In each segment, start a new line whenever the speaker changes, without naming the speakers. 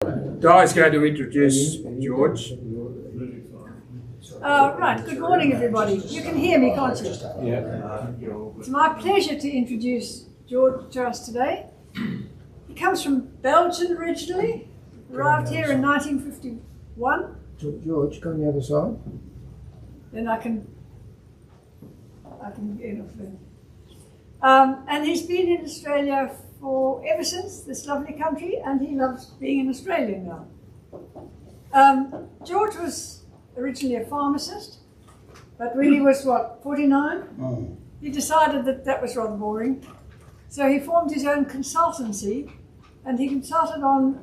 Di's going to introduce George.
Right, good morning everybody. You can hear me, can't you?
Yeah.
It's my pleasure to introduce George to us today. He comes from Belgium originally, arrived here in 1951.
George, go on the other side.
Then I can get off there. And he's been in Australia ever since, this lovely country, and he loves being in Australia now. George was originally a pharmacist, but when he was, 49? He decided that was rather boring. So he formed his own consultancy, and he consulted on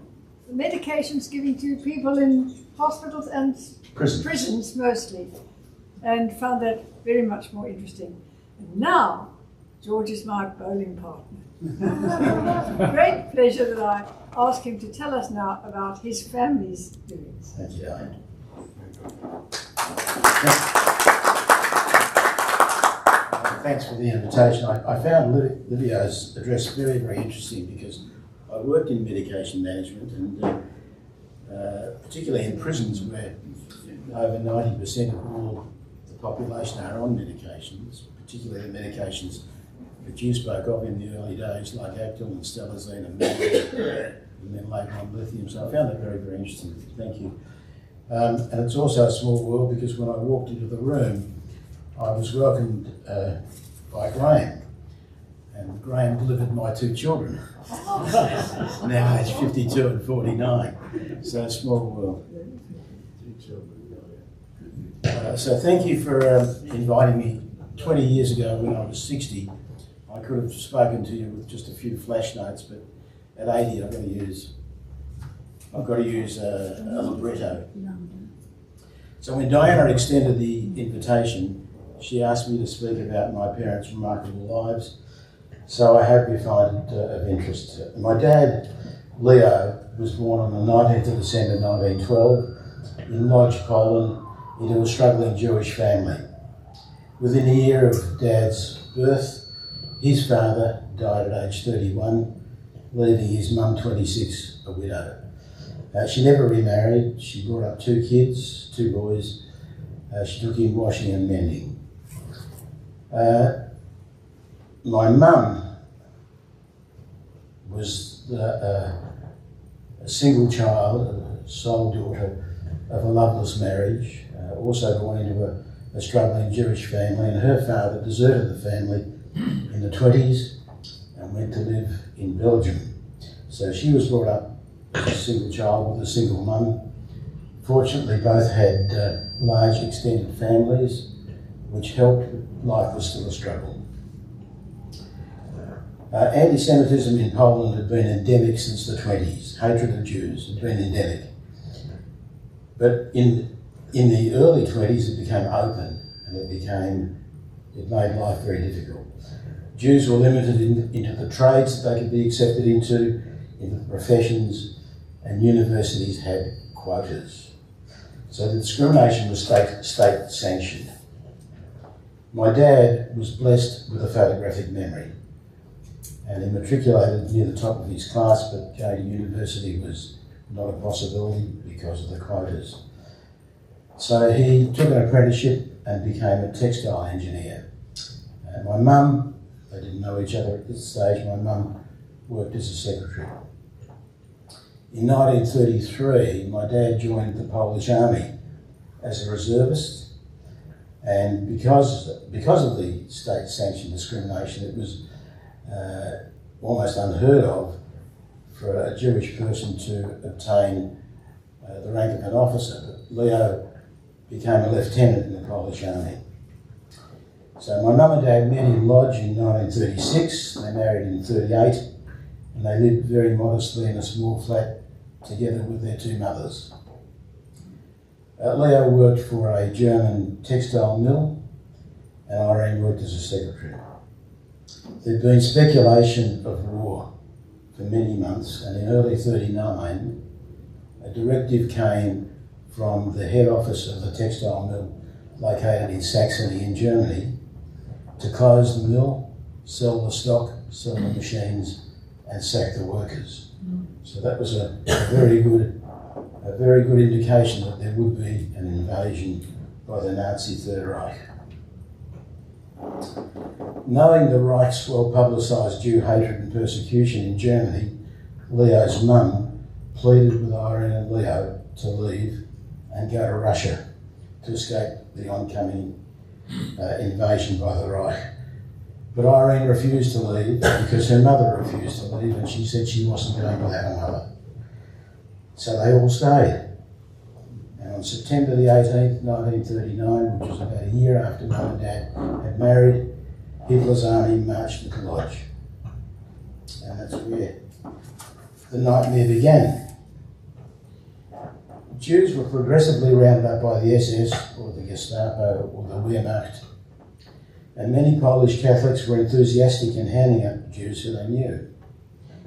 medications given to people in hospitals and prisons mostly, and found that very much more interesting. And now, George is my bowling partner. Great pleasure that I ask him to tell us now about his family's doings.
Thank you, Di. Thanks for the invitation. I found Livio's address very, very interesting because I worked in medication management and particularly in prisons where over 90% of all the population are on medications, particularly the medications that you spoke of in the early days, like Actil and Stelazine and Melbourne, and then later on lithium. So I found that very, very interesting. Thank you. And it's also a small world because when I walked into the room, I was welcomed by Graham. And Graham delivered my two children, now aged 52 and 49. So a small world. So thank you for inviting me. 20 years ago when I was 60, I could have spoken to you with just a few flash notes, but at 80 I've got to use a libretto. So when Diana extended the invitation, she asked me to speak about my parents' remarkable lives, so I hope you find it of interest. My dad, Leo, was born on the 19th of December 1912 in Lodz, Poland, into a struggling Jewish family. Within a year of Dad's birth, his father died at age 31, leaving his mum, 26, a widow. She never remarried. She brought up two kids, two boys. She took in washing and mending. My mum was a single child, a sole daughter of a loveless marriage, also born into a struggling Jewish family, and her father deserted the family in the 20s and went to live in Belgium. So she was brought up as a single child with a single mum. Fortunately, both had large extended families, which helped, but life was still a struggle. Anti-Semitism in Poland had been endemic since the 20s. Hatred of Jews had been endemic. But in the early 20s, it became open and it made life very difficult. Jews were limited into the trades that they could be accepted into the professions, and universities had quotas. So the discrimination was state sanctioned. My dad was blessed with a photographic memory, and he matriculated near the top of his class, but going to university was not a possibility because of the quotas. So he took an apprenticeship and became a textile engineer. My mum, they didn't know each other at this stage, my mum worked as a secretary. In 1933, my dad joined the Polish Army as a reservist, and because of the state-sanctioned discrimination, it was almost unheard of for a Jewish person to obtain the rank of an officer. But Leo became a lieutenant in the Polish Army. So my mum and dad met in Lodz in 1936, they married in 1938, and they lived very modestly in a small flat together with their two mothers. Leo worked for a German textile mill, and Irene worked as a secretary. There'd been speculation of war for many months, and in early 1939, a directive came from the head office of the textile mill located in Saxony in Germany to close the mill, sell the stock, sell the machines, and sack the workers. So that was a very good indication that there would be an invasion by the Nazi Third Reich. Knowing the Reich's well-publicised Jew hatred and persecution in Germany, Leo's mum pleaded with Irene and Leo to leave and go to Russia to escape the oncoming invasion by the Reich. But Irene refused to leave because her mother refused to leave, and she said she wasn't going without her mother. So they all stayed. And on September the 18th, 1939, which was about a year after Mum and Dad had married, Hitler's army marched into Lodz. And that's where the nightmare began. Jews were progressively rounded up by the SS or the Gestapo or the Wehrmacht, and many Polish Catholics were enthusiastic in handing up Jews who they knew.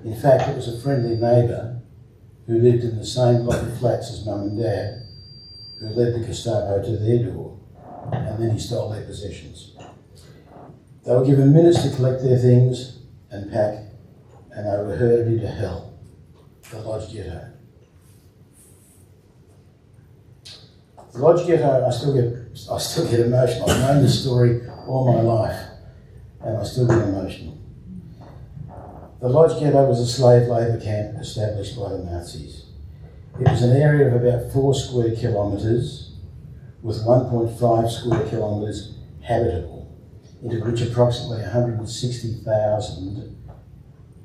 In fact, it was a friendly neighbour who lived in the same block of flats as Mum and Dad who led the Gestapo to their door, and then he stole their possessions. They were given minutes to collect their things and pack, and they were herded into hell, the Lodz Ghetto. The Lodz Ghetto, I still get emotional. I've known this story all my life, and I still get emotional. The Lodz Ghetto was a slave labour camp established by the Nazis. It was an area of about 4 square kilometres, with 1.5 square kilometres habitable, into which approximately 160,000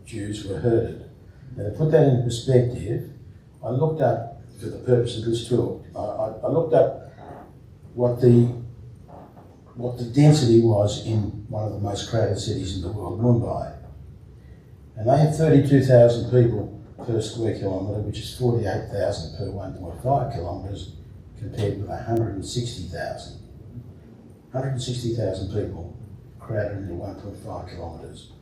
Jews were herded. Now, to put that in perspective, I looked up, for the purpose of this talk, I looked up what the density was in one of the most crowded cities in the world, Mumbai. And they have 32,000 people per square kilometre, which is 48,000 per 1.5 kilometres, compared with 160,000. 160,000 people crowded into 1.5 kilometres.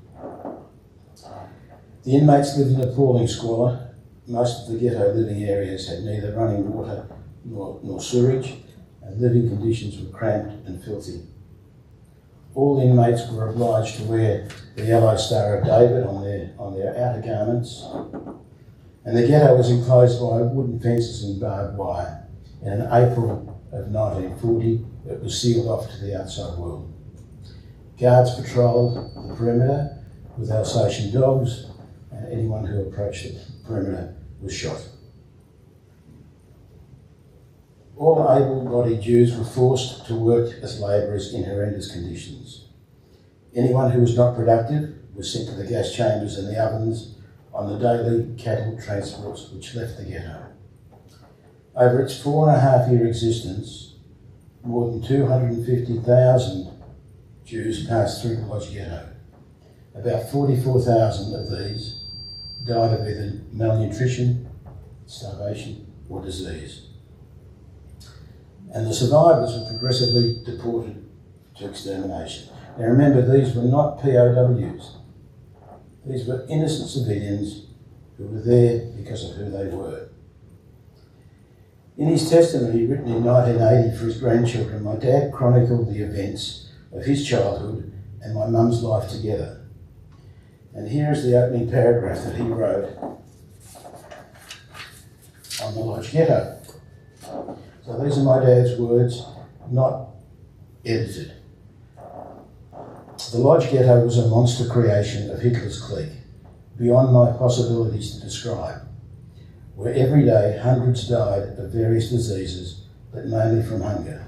The inmates lived in appalling squalor. Most of the ghetto living areas had neither running water nor sewerage, and living conditions were cramped and filthy. All inmates were obliged to wear the yellow Star of David on their outer garments, and the ghetto was enclosed by wooden fences and barbed wire. And in April of 1940, it was sealed off to the outside world. Guards patrolled the perimeter with Alsatian dogs, and anyone who approached the perimeter was shot. All able-bodied Jews were forced to work as labourers in horrendous conditions. Anyone who was not productive was sent to the gas chambers and the ovens on the daily cattle transports which left the ghetto. Over its 4.5-year existence, more than 250,000 Jews passed through the Lodz Ghetto. About 44,000 of these died of either malnutrition, starvation, or disease. And the survivors were progressively deported to extermination. Now remember, these were not POWs. These were innocent civilians who were there because of who they were. In his testimony written in 1980 for his grandchildren, my dad chronicled the events of his childhood and my mum's life together. And here is the opening paragraph that he wrote on the Lodz Ghetto. So these are my dad's words, not edited. The Lodz Ghetto was a monster creation of Hitler's clique, beyond my possibilities to describe, where every day hundreds died of various diseases, but mainly from hunger.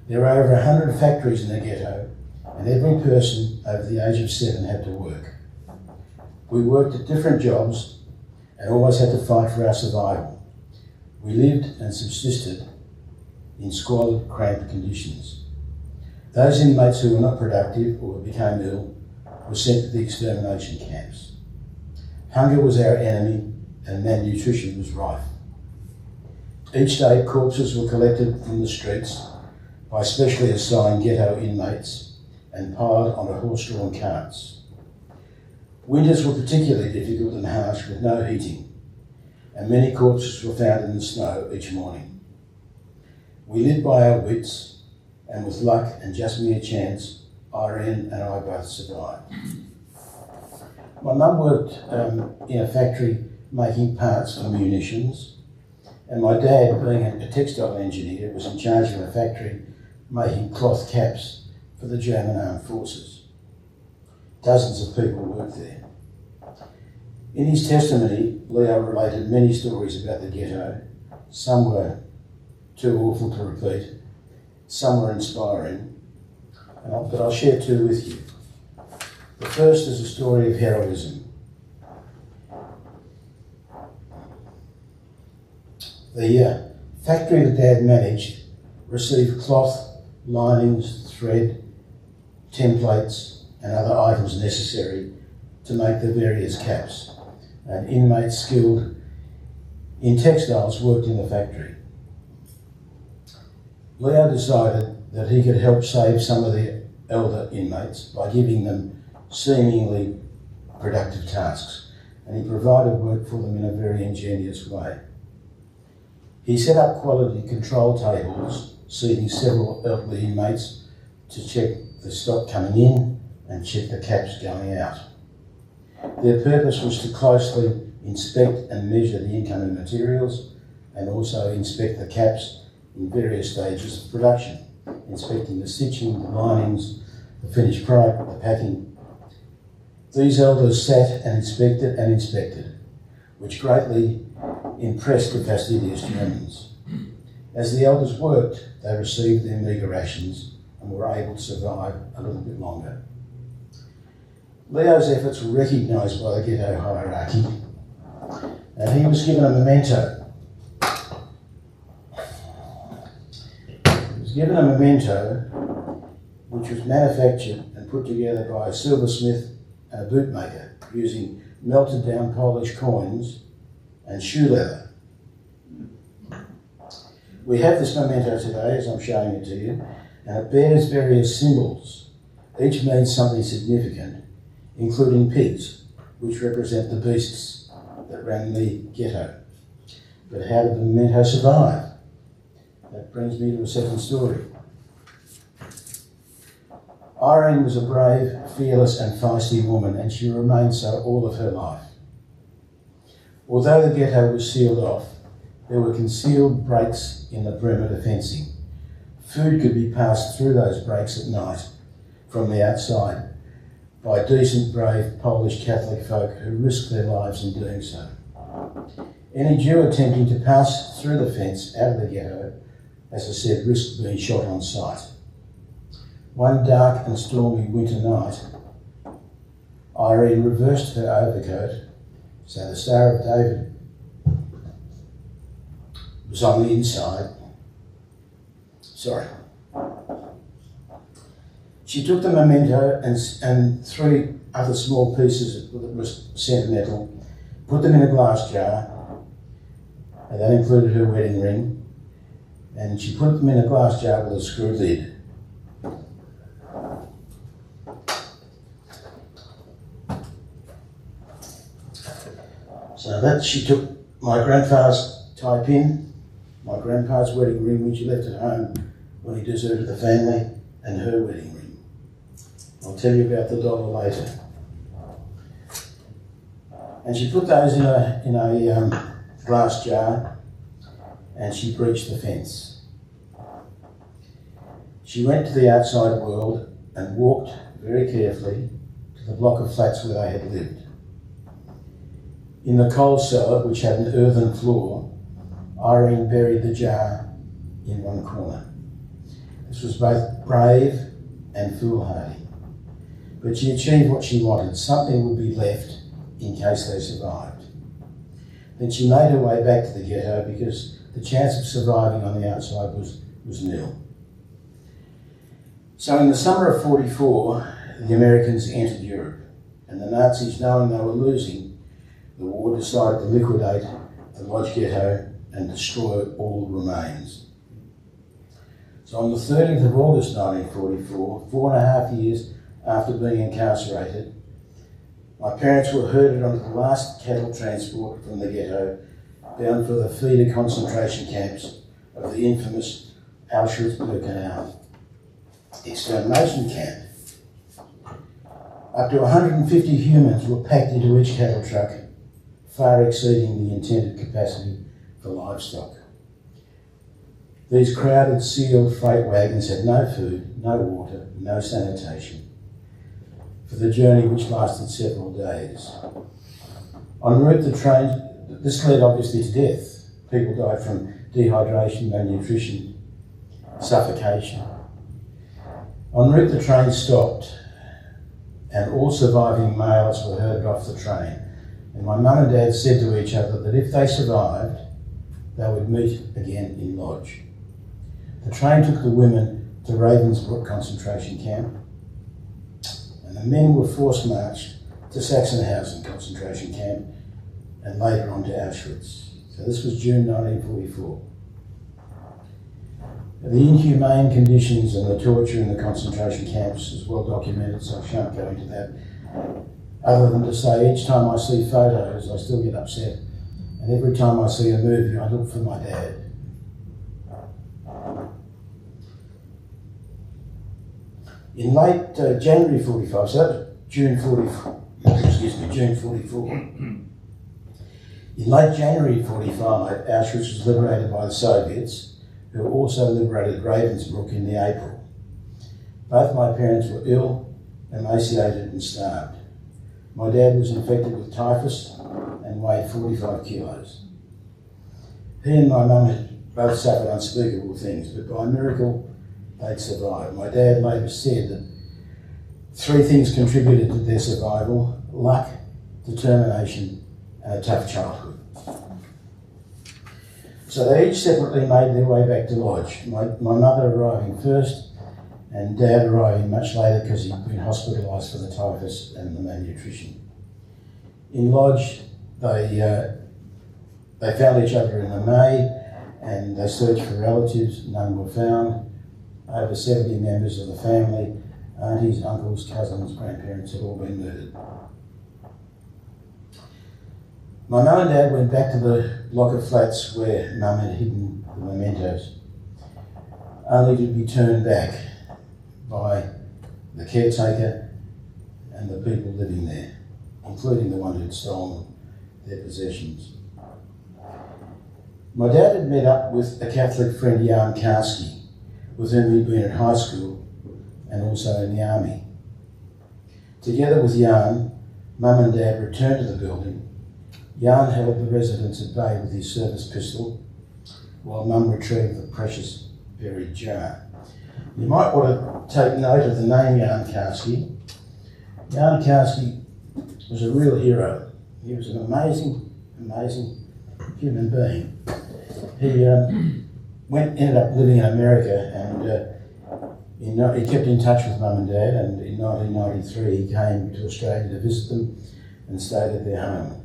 There were over 100 factories in the ghetto, and every person over the age of 7 had to work. We worked at different jobs and always had to fight for our survival. We lived and subsisted in squalid, cramped conditions. Those inmates who were not productive or became ill were sent to the extermination camps. Hunger was our enemy and malnutrition was rife. Each day, corpses were collected from the streets by specially assigned ghetto inmates and piled onto horse-drawn carts. Winters were particularly difficult and harsh with no heating, and many corpses were found in the snow each morning. We lived by our wits, and with luck and just mere chance, Irene and I both survived. My mum worked in a factory making parts for munitions, and my dad, being a textile engineer, was in charge of a factory making cloth caps for the German armed forces. Dozens of people worked there. In his testimony, Leo related many stories about the ghetto. Some were too awful to repeat, some were inspiring, but I'll share two with you. The first is a story of heroism. The factory that Dad managed received cloth, linings, thread, templates and other items necessary to make the various caps. And inmates skilled in textiles worked in the factory. Leo decided that he could help save some of the elder inmates by giving them seemingly productive tasks, and he provided work for them in a very ingenious way. He set up quality control tables, seating several elderly inmates to check the stock coming in and check the caps going out. Their purpose was to closely inspect and measure the incoming materials and also inspect the caps in various stages of production, inspecting the stitching, the linings, the finished product, the packing. These elders sat and inspected, which greatly impressed the fastidious Germans. As the elders worked, they received their meagre rations and were able to survive a little bit longer. Leo's efforts were recognised by the ghetto hierarchy, and he was given a memento. He was given a memento which was manufactured and put together by a silversmith and a bootmaker using melted down Polish coins and shoe leather. We have this memento today, as I'm showing it to you, and it bears various symbols. Each means something significant, including pigs, which represent the beasts that ran the ghetto. But how did the memento survive? That brings me to a second story. Irene was a brave, fearless and feisty woman, and she remained so all of her life. Although the ghetto was sealed off, there were concealed breaks in the perimeter fencing. Food could be passed through those breaks at night from the outside by decent, brave Polish Catholic folk who risked their lives in doing so. Any Jew attempting to pass through the fence out of the ghetto, as I said, risked being shot on sight. One dark and stormy winter night, Irene reversed her overcoat so the Star of David was on the inside. She took the memento and three other small pieces that was sentimental, put them in a glass jar, and that included her wedding ring, and she put them in a glass jar with a screw lid. So that she took my grandfather's tie pin, my grandpa's wedding ring which he left at home when he deserted the family, and her wedding ring. I'll tell you about the dollar later. And she put those in a glass jar, and she breached the fence. She went to the outside world and walked very carefully to the block of flats where they had lived. In the coal cellar, which had an earthen floor, Irene buried the jar in one corner. This was both brave and foolhardy. But she achieved what she wanted. Something would be left in case they survived. Then she made her way back to the ghetto because the chance of surviving on the outside was nil. So in the summer of 44, the Americans entered Europe, and the Nazis, knowing they were losing the war, decided to liquidate the Lodge ghetto and destroy all remains. So on the 30th of August 1944, 4.5 years after being incarcerated, my parents were herded onto the last cattle transport from the ghetto, bound for the feeder concentration camps of the infamous Auschwitz-Birkenau extermination camp. Up to 150 humans were packed into each cattle truck, far exceeding the intended capacity for livestock. These crowded, sealed freight wagons had no food, no water, no sanitation, for the journey which lasted several days. En route, this led obviously to death. People died from dehydration, malnutrition, suffocation. En route, the train stopped, and all surviving males were herded off the train. And my mum and dad said to each other that if they survived, they would meet again in Lodge. The train took the women to Ravensbrück concentration camp, and the men were forced marched to Sachsenhausen concentration camp, and later on to Auschwitz. So this was June 1944. The inhumane conditions and the torture in the concentration camps is well documented, so I shan't go into that. Other than to say, each time I see photos, I still get upset. And every time I see a movie, I look for my dad. In late January 45, so that was June 44, June 44. In late January 45, Auschwitz was liberated by the Soviets, who also liberated Ravensbrück in the April. Both my parents were ill, emaciated and starved. My dad was infected with typhus and weighed 45 kilos. He and my mum had both suffered unspeakable things, but by miracle they'd survived. My dad later said that 3 things contributed to their survival: luck, determination and a tough childhood. So they each separately made their way back to Lodge. My mother arriving first and Dad arriving much later because he'd been hospitalised for the typhus and the malnutrition. In Lodge, they found each other in May and they searched for relatives. None were found. Over 70 members of the family, aunties, uncles, cousins, grandparents had all been murdered. My mum and Dad went back to the block of flats where Mum had hidden the mementos, only to be turned back by the caretaker and the people living there, including the one who'd stolen their possessions. My dad had met up with a Catholic friend, Jan Karski, with whom he'd been at high school and also in the army. Together with Jan, Mum and Dad returned to the building. Jan held the residents at bay with his service pistol, while Mum retrieved the precious buried jar. You might want to take note of the name Jan Karski. Jan Karski was a real hero. He was an amazing human being. He ended up living in America, and he kept in touch with Mum and Dad, and in 1993 he came to Australia to visit them and stayed at their home.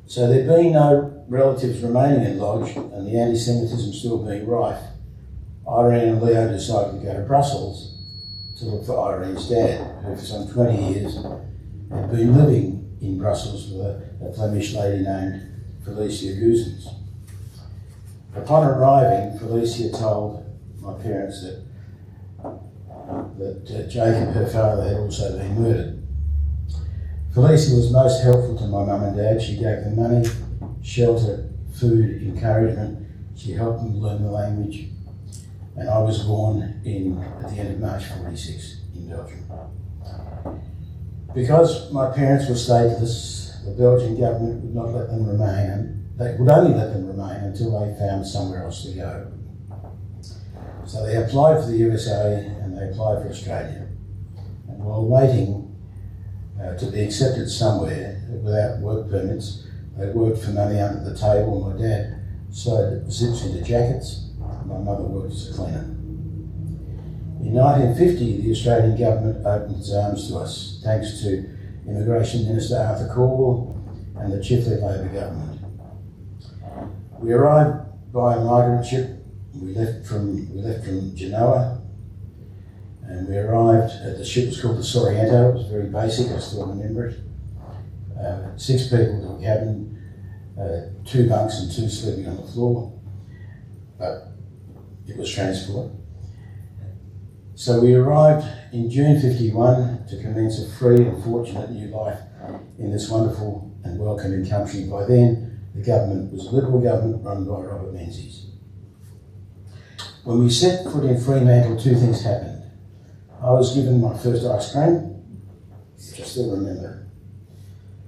So there being no relatives remaining in Lodge and the anti-Semitism still being rife, Irene and Leo decided to go to Brussels to look for Irene's dad, who for some 20 years had been living in Brussels with a Flemish lady named Felicia Goosens. Upon arriving, Felicia told my parents that Jacob, her father, had also been murdered. Felicia was most helpful to my mum and dad. She gave them money, shelter, food, encouragement. She helped them learn the language. And I was born at the end of March 46 in Belgium. Because my parents were stateless, the Belgian government would not let them remain, and they would only let them remain until they found somewhere else to go. So they applied for the USA and they applied for Australia. And while waiting to be accepted somewhere without work permits, they worked for money under the table. My dad sewed zips into jackets. My mother worked as a cleaner. In 1950, the Australian government opened its arms to us, thanks to Immigration Minister Arthur Caldwell and the Chifley Labor government. We arrived by a migrant ship. We left from Genoa, and we arrived at the ship was called the Sorrento. It was very basic, I still remember it. 6 people to a cabin, 2 bunks and 2 sleeping on the floor. But it was transport. So we arrived in June 51 to commence a free and fortunate new life in this wonderful and welcoming country. By then, the government was a Liberal government run by Robert Menzies. When we set foot in Fremantle, two things happened. I was given my first ice cream, which I still remember,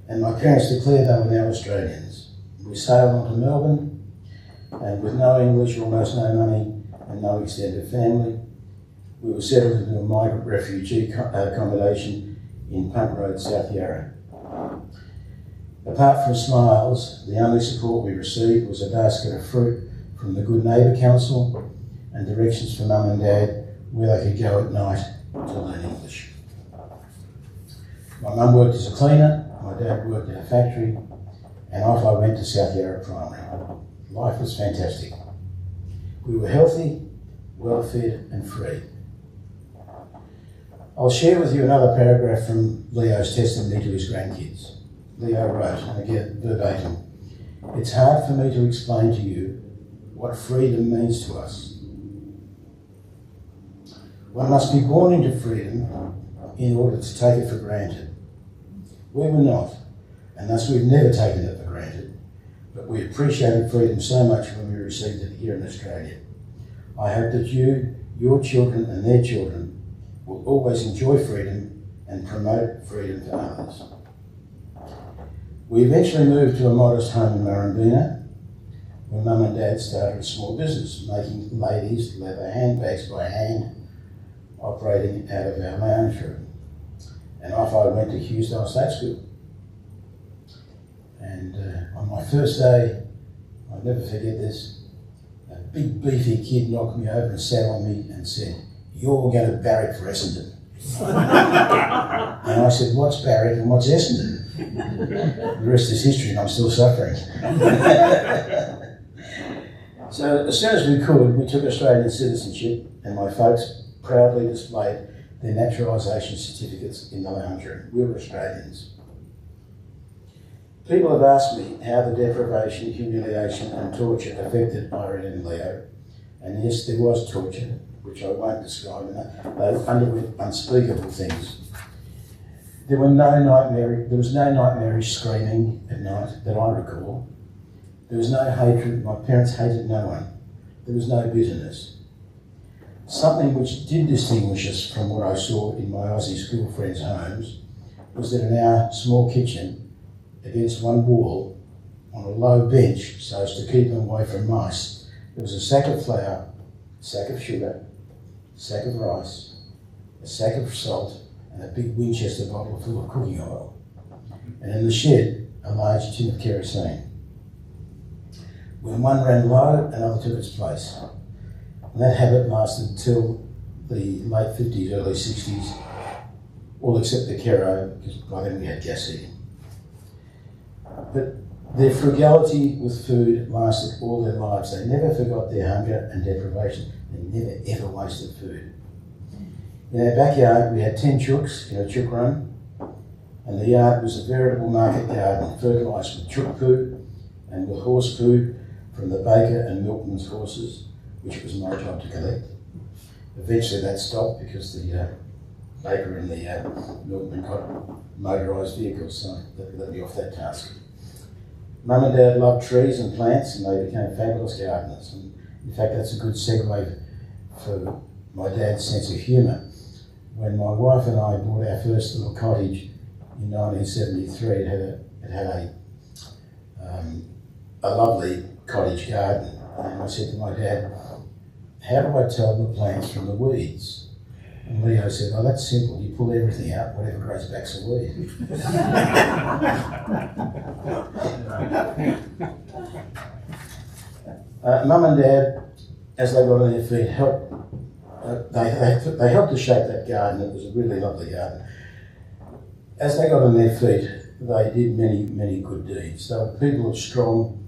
and my parents declared they were now Australians. We sailed on to Melbourne, and with no English, almost no money, and no extended family, we were settled into a migrant refugee accommodation in Punt Road, South Yarra. Apart from smiles, the only support we received was a basket of fruit from the Good Neighbour Council and directions for Mum and Dad where they could go at night to learn English. My mum worked as a cleaner, my dad worked in a factory, and off I went to South Yarra Primary. Life was fantastic. We were healthy, well-fed and free. I'll share with you another paragraph from Leo's testimony to his grandkids. Leo wrote, and again verbatim, "It's hard for me to explain to you what freedom means to us. One must be born into freedom in order to take it for granted. We were not, and thus we've never taken it for granted, but we appreciated freedom so much when we received it here in Australia. I hope that you, your children and their children will always enjoy freedom and promote freedom to others." We eventually moved to a modest home in Murrumbina, where Mum and Dad started a small business, making ladies' leather handbags by hand, operating out of our lounge room. And off I went to Hughesdale State School. And on my first day, I'll never forget this, a big beefy kid knocked me over and sat on me and said, "You're going to barrack for Essendon." And I said, "What's barrack and what's Essendon?" The rest is history and I'm still suffering. So as soon as we could, we took Australian citizenship and my folks proudly displayed their naturalisation certificates in the lounge room. We were Australians. People have asked me how the deprivation, humiliation and torture affected Irene and Leo. And yes, there was torture, which I won't describe, and they underwent unspeakable things. There was no nightmarish screaming at night that I recall. There was no hatred. My parents hated no one. There was no bitterness. Something which did distinguish us from what I saw in my Aussie school friends' homes was that in our small kitchen, against one wall, on a low bench so as to keep them away from mice, there was a sack of flour, a sack of sugar, a sack of rice, a sack of salt, and a big Winchester bottle full of cooking oil. And in the shed, a large tin of kerosene. When one ran low, another took its place. And that habit lasted until the late 50s, early 60s, all except the kero, because by then we had gas heating. But their frugality with food lasted all their lives. They never forgot their hunger and deprivation. They never ever wasted food. In our backyard, we had 10 chooks in a chook run, and the yard was a veritable market garden, fertilised with chook poo and with horse poo from the baker and milkman's horses, which was my job to collect. Eventually that stopped because the baker and the milkman got motorised vehicles, so that let me off that task. Mum and Dad loved trees and plants, and they became fabulous gardeners. And in fact, that's a good segue for my dad's sense of humour. When my wife and I bought our first little cottage in 1973, it had a lovely cottage garden. And I said to my dad, "How do I tell the plants from the weeds?" And Leo said, "Oh, that's simple. You pull everything out, whatever grows back's a weed." Mum and Dad, as they got on their feet, they helped to shape that garden. It was a really lovely garden. As they got on their feet, they did many good deeds. They were people of strong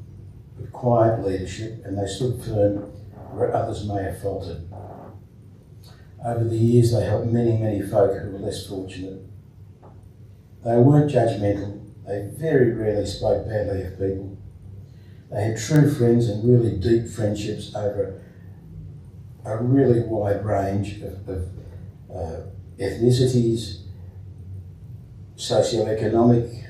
but quiet leadership, and they stood firm where others may have faltered. Over the years, they helped many folk who were less fortunate. They weren't judgmental. They very rarely spoke badly of people. They had true friends and really deep friendships over a really wide range of ethnicities, socioeconomic,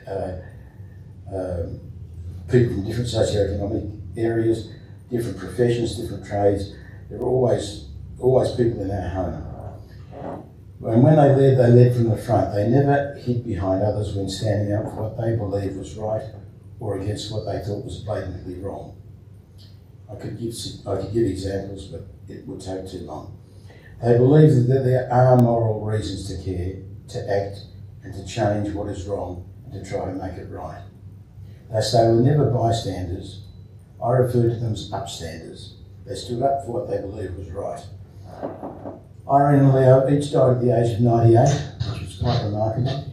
people from different socioeconomic areas, different professions, different trades. There were always people in our home. And when they led from the front. They never hid behind others when standing up for what they believed was right or against what they thought was blatantly wrong. I could give examples, but it would take too long. They believed that there are moral reasons to care, to act, and to change what is wrong and to try to make it right. Thus, they were never bystanders. I refer to them as upstanders. They stood up for what they believed was right. Irene and Leo each died at the age of 98, which was quite remarkable.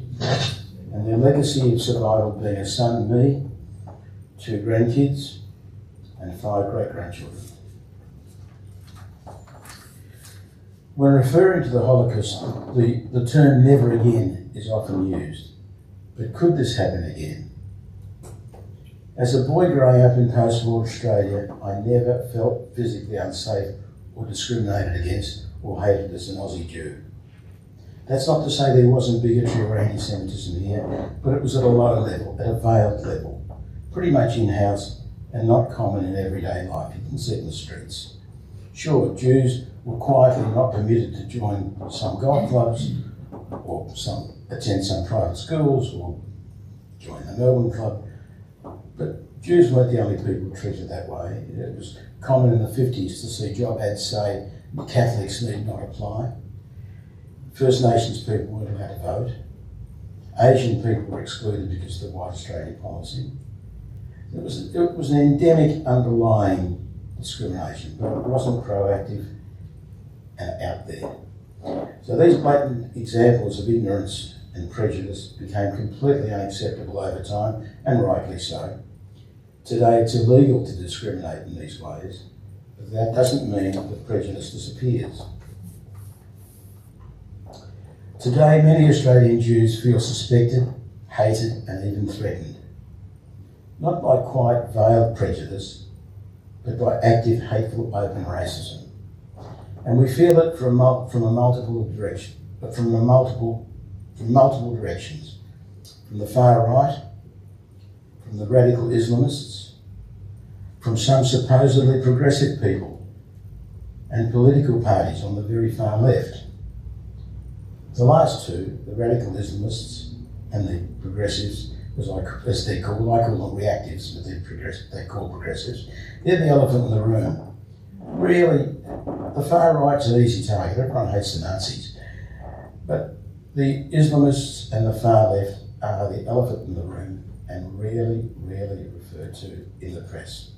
And their legacy of survival being a son, me, 2 grandkids, and 5 great-grandchildren. When referring to the Holocaust, the term never again is often used. But could this happen again? As a boy growing up in post-war Australia, I never felt physically unsafe or discriminated against or hated as an Aussie Jew. That's not to say there wasn't bigotry or anti-Semitism here, but it was at a low level, at a veiled level, pretty much in-house and not common in everyday life. You didn't see it in the streets. Sure, Jews were quietly not permitted to join some golf clubs or attend some private schools or join the Melbourne club, but Jews weren't the only people treated that way. It was common in the 50s to see job ads say Catholics need not apply. First Nations people weren't allowed to vote. Asian people were excluded because of the white Australian policy. It was an endemic underlying discrimination, but it wasn't proactive and out there. So these blatant examples of ignorance and prejudice became completely unacceptable over time, and rightly so. Today it's illegal to discriminate in these ways, but that doesn't mean that prejudice disappears. Today many Australian Jews feel suspected, hated and even threatened. Not by quite veiled prejudice, but by active, hateful, open racism. And we feel it from multiple directions. From the far right, from the radical Islamists, from some supposedly progressive people, and political parties on the very far left. The last two, the radical Islamists and the progressives, as they call, I call them reactives, but they call progressives, they're the elephant in the room. Really, the far right's an easy target. Everyone hates the Nazis. But the Islamists and the far left are the elephant in the room and rarely referred to in the press.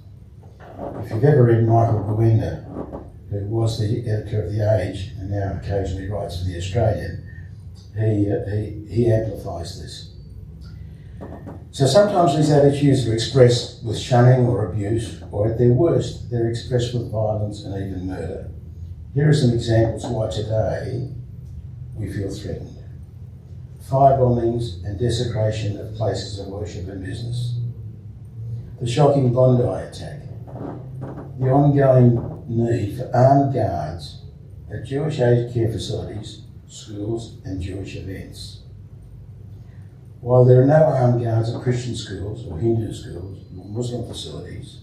If you've ever read Michael Gowenda, who was the editor of The Age and now occasionally writes for The Australian, he amplifies this. So sometimes these attitudes are expressed with shunning or abuse, or at their worst, they're expressed with violence and even murder. Here are some examples why today we feel threatened. Fire bombings and desecration of places of worship and business. The shocking Bondi attack. The ongoing need for armed guards at Jewish aged care facilities, schools and Jewish events. While there are no armed guards at Christian schools or Hindu schools or Muslim facilities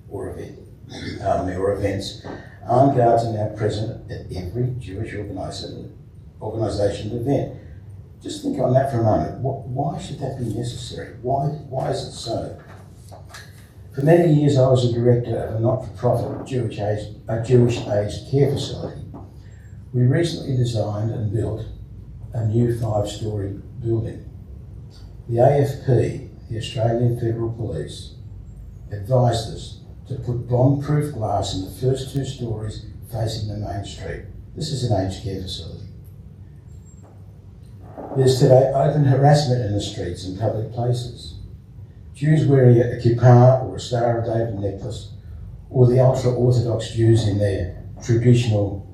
or events, armed guards are now present at every Jewish organisation event. Just think on that for a moment. Why should that be necessary? Why is it so? For many years I was a director of a not-for-profit Jewish aged care facility. We recently designed and built a new 5-storey building. The AFP, the Australian Federal Police, advised us to put bomb-proof glass in the first 2 stories facing the main street. This is an aged care facility. There's today open harassment in the streets and public places. Jews wearing a kippah or a Star of David necklace, or the ultra-Orthodox Jews in their traditional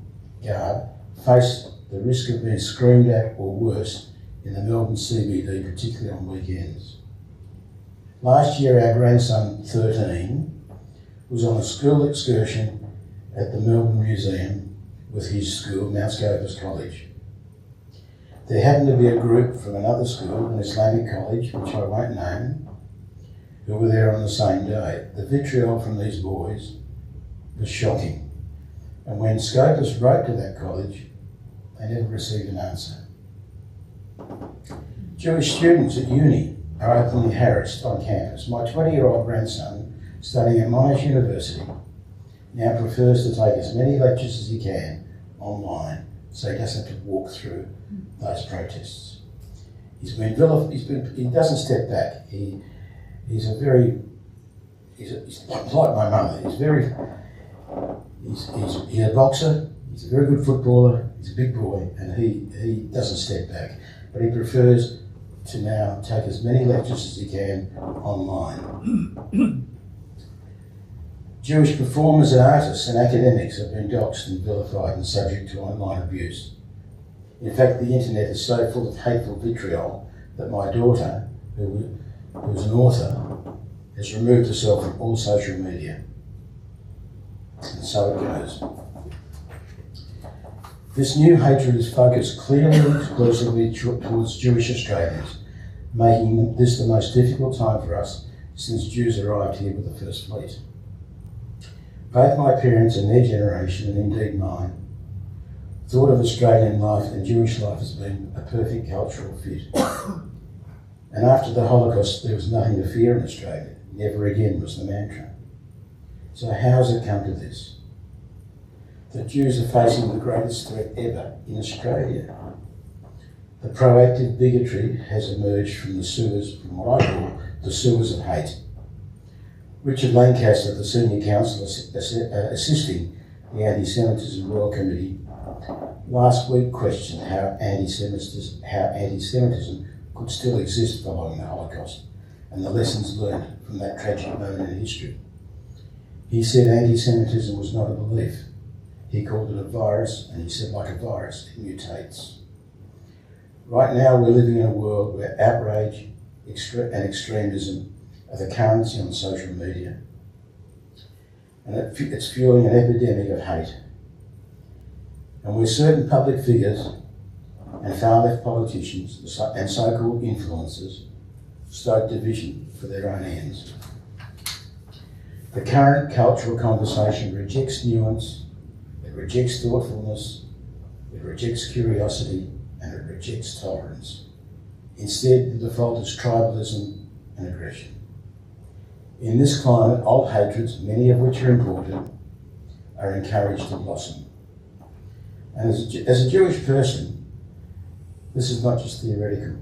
garb, face the risk of being screamed at or worse in the Melbourne CBD, particularly on weekends. Last year our grandson, 13, was on a school excursion at the Melbourne Museum with his school, Mount Scopus College. There happened to be a group from another school, an Islamic college, which I won't name, who were there on the same day. The vitriol from these boys was shocking. And when Scopus wrote to that college, they never received an answer. Jewish students at uni are openly harassed on campus. My 20-year-old grandson, studying at Monash University, now prefers to take as many lectures as he can online, so he doesn't have to walk through those protests. He doesn't step back. He's like my mother. He's a boxer. He's a very good footballer. He's a big boy, and he doesn't step back. But he prefers to now take as many lectures as he can online. Jewish performers and artists and academics have been doxxed and vilified and subject to online abuse. In fact, the internet is so full of hateful vitriol that my daughter, who's an author, has removed herself from all social media. And so it goes. This new hatred is focused clearly and exclusively towards Jewish Australians, making this the most difficult time for us since Jews arrived here with the First Fleet. Both my parents and their generation, and indeed mine, thought of Australian life and Jewish life as being a perfect cultural fit. And after the Holocaust, there was nothing to fear in Australia. Never again was the mantra. So how has it come to this? That Jews are facing the greatest threat ever in Australia. The proactive bigotry has emerged from the sewers, from what I call the sewers of hate. Richard Lancaster, the senior counsel assisting the Anti-Semitism Royal Committee, last week questioned how anti-Semitism could still exist following the Holocaust and the lessons learned from that tragic moment in history. He said anti-Semitism was not a belief. He called it a virus, and he said, like a virus, it mutates. Right now, we're living in a world where outrage and extremism are the currency on social media, and it's fueling an epidemic of hate. And where certain public figures and far-left politicians and so-called influencers stoke division for their own ends. The current cultural conversation rejects nuance, it rejects thoughtfulness, it rejects curiosity, and it rejects tolerance. Instead, the default is tribalism and aggression. In this climate, old hatreds, many of which are important, are encouraged to blossom. And as a Jewish person, this is not just theoretical.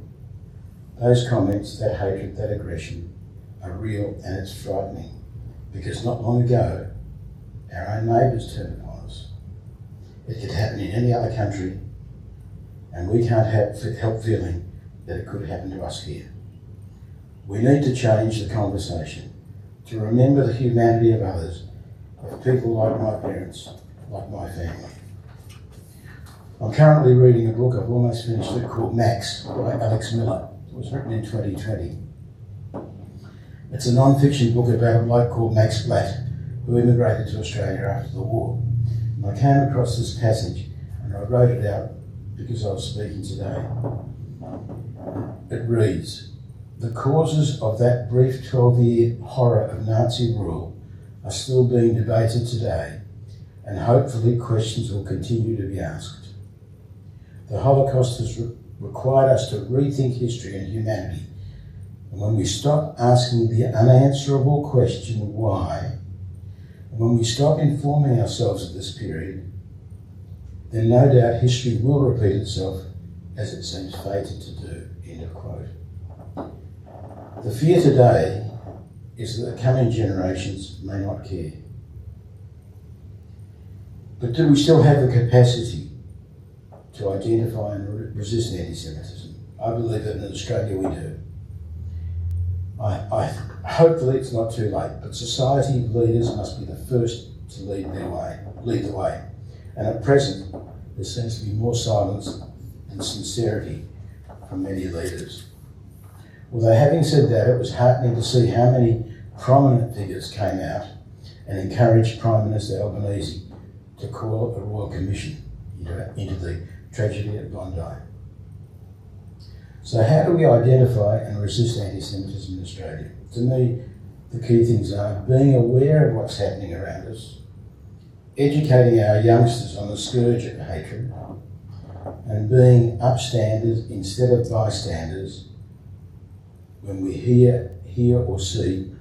Those comments, that hatred, that aggression, are real, and it's frightening. Because not long ago, our own neighbours turned upon us. It could happen in any other country, and we can't help feeling that it could happen to us here. We need to change the conversation, to remember the humanity of others, of people like my parents, like my family. I'm currently reading a book, I've almost finished it, called Max by Alex Miller. It was written in 2020. It's a non-fiction book about a bloke called Max Blatt, who immigrated to Australia after the war. And I came across this passage and I wrote it out because I was speaking today. It reads, "The causes of that brief 12-year horror of Nazi rule are still being debated today, and hopefully questions will continue to be asked. The Holocaust has required us to rethink history and humanity, and when we stop asking the unanswerable question why, and when we stop informing ourselves of this period, then no doubt history will repeat itself as it seems fated to do." End of quote. The fear today is that the coming generations may not care. But do we still have the capacity to identify and resist anti-Semitism? I believe that in Australia we do. Hopefully it's not too late, but society leaders must be the first to lead the way. And at present, there seems to be more silence and sincerity from many leaders. Although having said that, it was heartening to see how many prominent figures came out and encouraged Prime Minister Albanese to call a royal commission into the tragedy at Bondi. So how do we identify and resist anti-Semitism in Australia? To me, the key things are being aware of what's happening around us, educating our youngsters on the scourge of hatred, and being upstanders instead of bystanders when we hear or see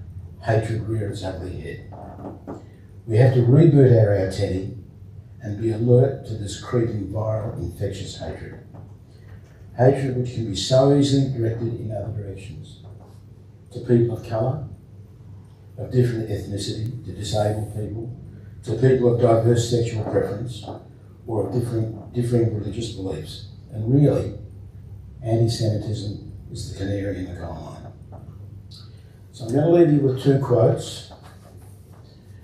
hatred rear its ugly head. We have to reboot our antennae and be alert to this creeping viral infectious hatred. Hatred which can be so easily directed in other directions. To people of colour, of different ethnicity, to disabled people, to people of diverse sexual preference, or of differing religious beliefs. And really, anti-Semitism is the canary in the coal mine. So I'm going to leave you with two quotes.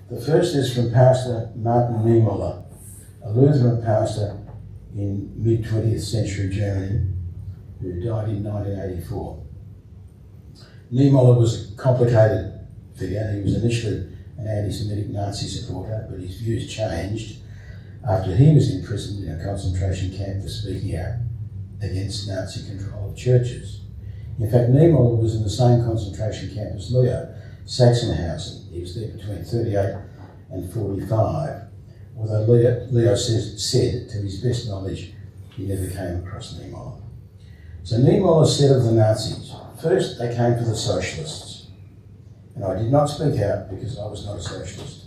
The first is from Pastor Martin Niemöller, a Lutheran pastor in mid-20th century Germany who died in 1984. Niemöller was a complicated figure. He was initially an anti-Semitic Nazi supporter, but his views changed after he was imprisoned in a concentration camp for speaking out against Nazi control of churches. In fact, Niemöller was in the same concentration camp as Leo, Sachsenhausen. He was there between 38 and 45, although Leo said, to his best knowledge, he never came across Niemöller. So Niemöller said of the Nazis, first they came for the socialists, and I did not speak out because I was not a socialist.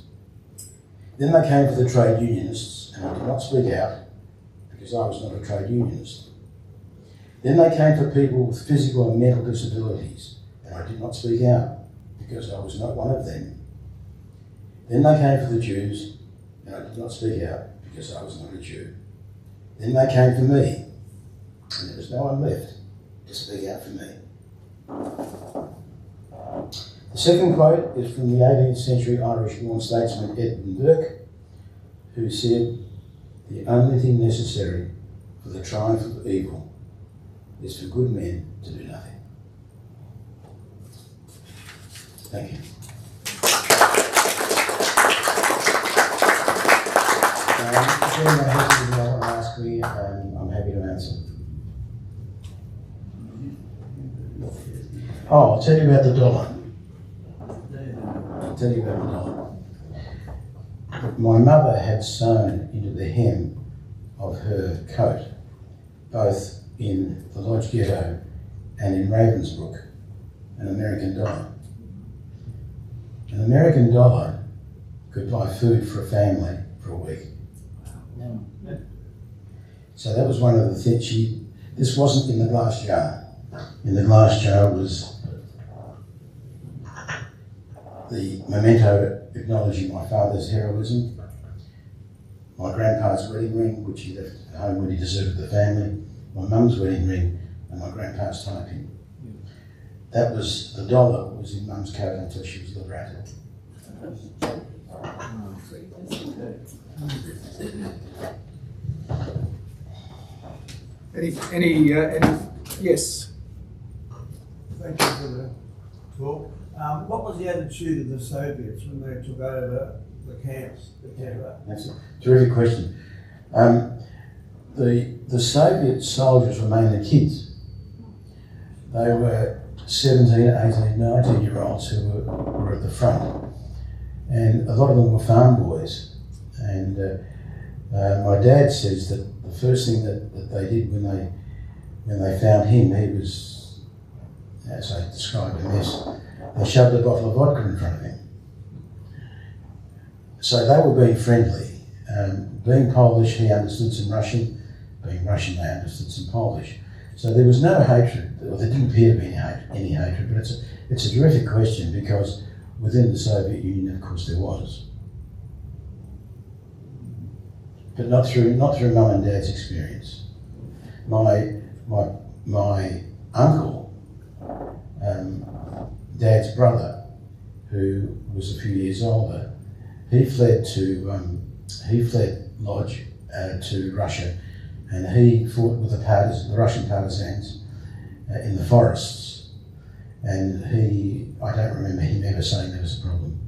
Then they came for the trade unionists, and I did not speak out because I was not a trade unionist. Then they came for people with physical and mental disabilities, and I did not speak out because I was not one of them. Then they came for the Jews, and I did not speak out because I was not a Jew. Then they came for me, and there was no one left to speak out for me. The second quote is from the 18th century Irish-born statesman Edmund Burke, who said, "The only thing necessary for the triumph of evil is for good men to do nothing." Thank you. If anyone has anything they want to ask me, I'm happy to answer. Oh, I'll tell you about the dollar. My mother had sewn into the hem of her coat, both in the Lodge Ghetto and in Ravensbrück, an American dollar. An American dollar could buy food for a family for a week. So that was one of the things this wasn't in the glass jar. In the glass jar was the memento acknowledging my father's heroism, my grandpa's wedding ring, which he left at home when he deserted the family, my mum's wedding ring, and my grandpa's tie pin. That was, the dollar was in mum's coat until she was liberated.
Any, yes.
Thank you for the talk. What was the attitude of the Soviets when they took over the camps, etc.?
That's a terrific question. The Soviet soldiers were mainly kids. They were 17, 18, 19-year-olds who were at the front. And a lot of them were farm boys. And my dad says that the first thing that they did when they found him, he was, as I described, a mess. They shoved a bottle of vodka in front of him. So they were being friendly. Being Polish, he understood some Russian. Being Russian, they understood some Polish. So there was no hatred, or there didn't appear to be any hatred, but it's a terrific question because within the Soviet Union, of course, there was. But not through mum and dad's experience. My uncle, Dad's brother, who was a few years older, he fled Lodge to Russia, and he fought with the Russian partisans in the forests. And I don't remember him ever saying there was a problem.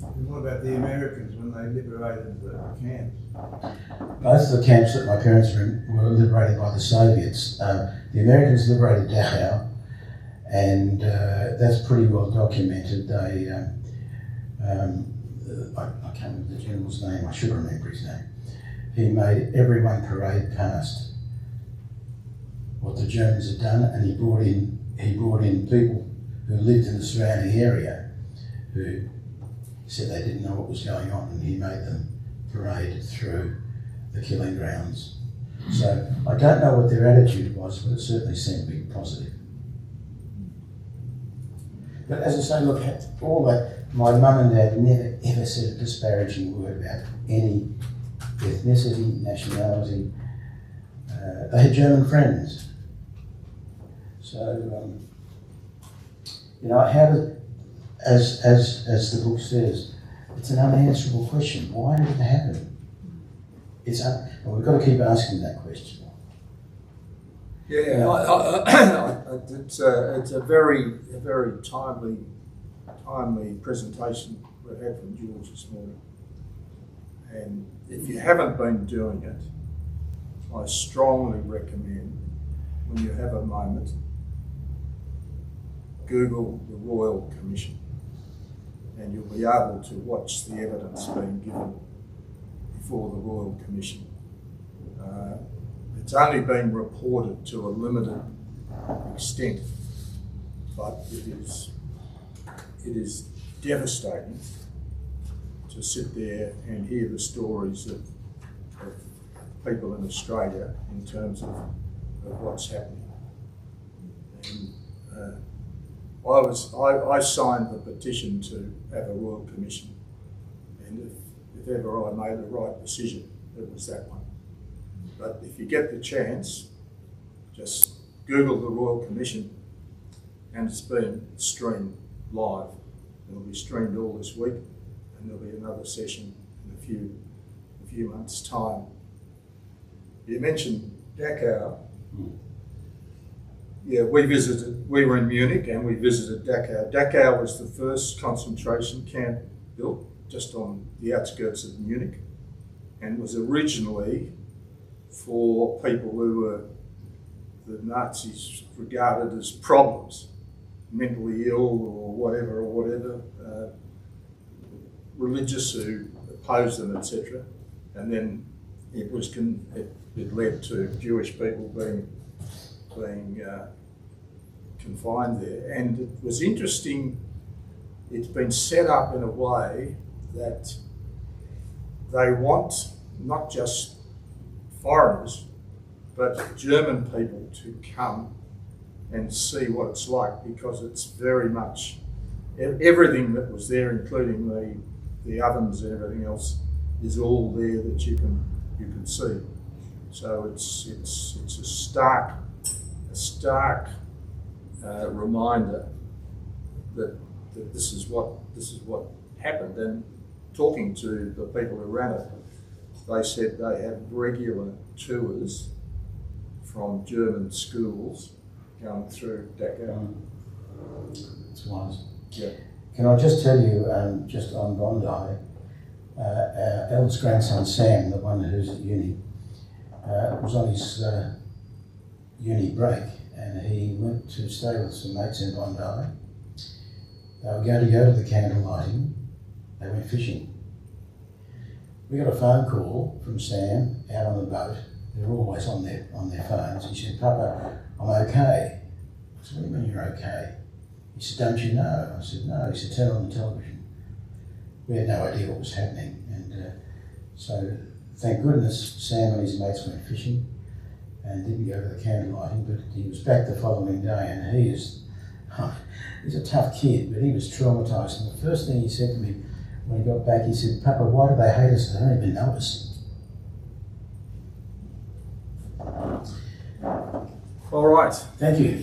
And what about the Americans when they liberated the camps?
Both of the camps that my parents were in were liberated by the Soviets. The Americans liberated Dachau, and that's pretty well documented. They, I can't remember the general's name, I should remember his name. He made everyone parade past what the Germans had done, and he brought in people who lived in the surrounding area who said they didn't know what was going on, and he made them parade through the killing grounds. So I don't know what their attitude was, but it certainly seemed to be positive. But as I say, look, all that, my mum and dad never ever said a disparaging word about any ethnicity, nationality. They had German friends. So, you know, how does, as the book says, it's an unanswerable question. Why did it happen? And we've got to keep asking that question.
Yeah, it's a very timely presentation we had from George this morning. And if you haven't been doing it, I strongly recommend, when you have a moment, Google the Royal Commission, and you'll be able to watch the evidence being given before the Royal Commission. It's only been reported to a limited extent, but it is devastating to sit there and hear the stories of people in Australia in terms of what's happening. And I signed the petition to have a Royal Commission, and if ever I made the right decision, it was that one. But if you get the chance, just Google the Royal Commission, and it's been streamed live. It'll be streamed all this week, and there'll be another session in a few months' time. You mentioned Dachau. Yeah, we were in Munich and we visited Dachau. Dachau was the first concentration camp built just on the outskirts of Munich, and was originally for people who were the Nazis regarded as problems, mentally ill or whatever, religious who opposed them, etc. And then it led to Jewish people being confined there. And it was interesting, it's been set up in a way that they want not just foreigners, but German people to come and see what it's like, because it's very much everything that was there, including the ovens and everything else, is all there that you can see. So it's a stark reminder that this is what happened. And talking to the people who ran it, they said they have regular tours from German schools going through Dachau.
That's wise.
Yeah.
Can I just tell you, just on Bondi, our eldest grandson Sam, the one who's at uni, was on his uni break, and he went to stay with some mates in Bondi. They were going to go to the candle lighting. They went fishing. We got a phone call from Sam out on the boat. They're always on their phones. He said, "Papa, I'm okay." I said, "What do you mean you're okay?" He said, "Don't you know?" I said, "No." He said, "Turn on the television." We had no idea what was happening, and so thank goodness Sam and his mates went fishing and didn't go to the candle lighting, but he was back the following day, and he's a tough kid, but he was traumatised. And the first thing he said to me when he got back, he said, "Papa, why do they hate us? They don't even know us."
All right.
Thank you.